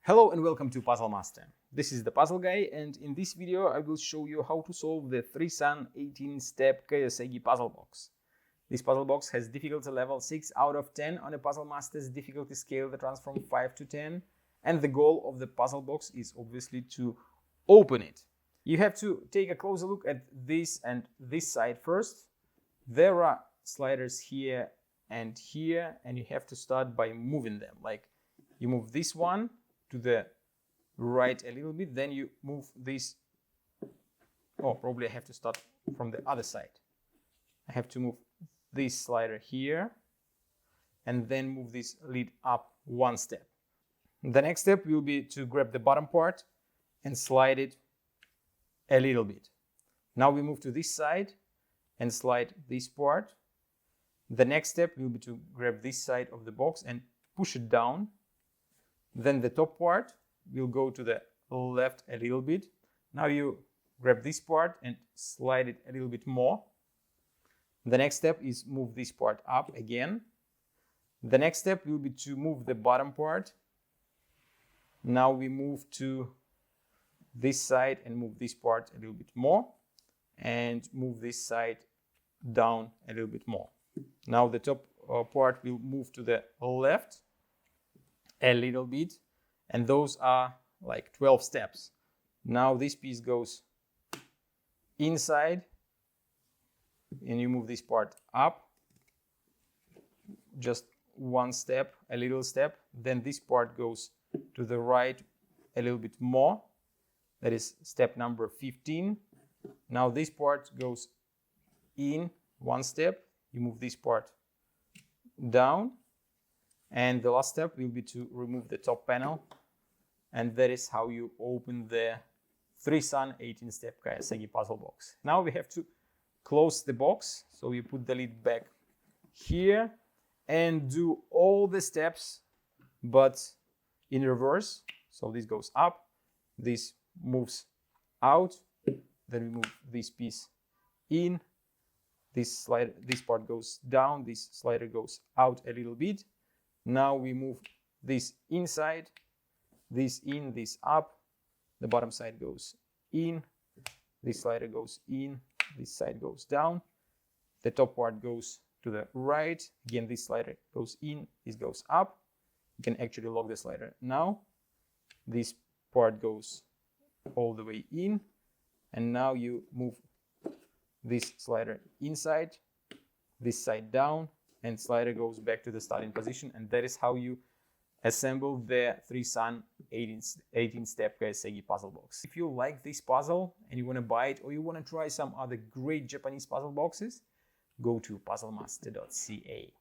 Hello and welcome to Puzzle Master. This is the Puzzle Guy, and in this video I will show you how to solve the 3-sun 18-step Koyosegi puzzle box. This puzzle box has difficulty level 6 out of 10 on a Puzzle Master's difficulty scale that runs from 5 to 10, and the goal of the puzzle box is obviously to open it. You have to take a closer look at this and this side first. There are sliders here, and you have to start by moving them. Like you move this one to the right a little bit, then you move this. Oh, probably I have to start from the other side. I have to move this slider here and then move this lid up one step. The next step will be to grab the bottom part and slide it a little bit. Now we move to this side and slide this part. The next step will be to grab this side of the box and push it down. Then the top part will go to the left a little bit. Now you grab this part and slide it a little bit more. The next step is move this part up again. The next step will be to move the bottom part. Now we move to this side and move this part a little bit more, and move this side down a little bit more. Now the top part will move to the left a little bit, and those are like 12 steps. Now this piece goes inside and you move this part up just one step, a little step. Then this part goes to the right a little bit more. That is step number 15. Now this part goes in one step. You move this part down. And the last step will be to remove the top panel. And that is how you open the 3-sun 18-step Koyosegi puzzle box. Now we have to close the box. So you put the lid back here and do all the steps, but in reverse. So this goes up, this moves out, then we move this piece in, this part goes down, this slider goes out a little bit. Now we move this inside, this in, this up, the bottom side goes in, this slider goes in, this side goes down, the top part goes to the right, again this slider goes in, this goes up. You can actually lock the slider now. This part goes all the way in, and now you move this slider inside, this side down, and slider goes back to the starting position, and that is how you assemble the 3-sun 18-step Koyosegi puzzle box. If you like this puzzle and you want to buy it, or you want to try some other great Japanese puzzle boxes, go to puzzlemaster.ca.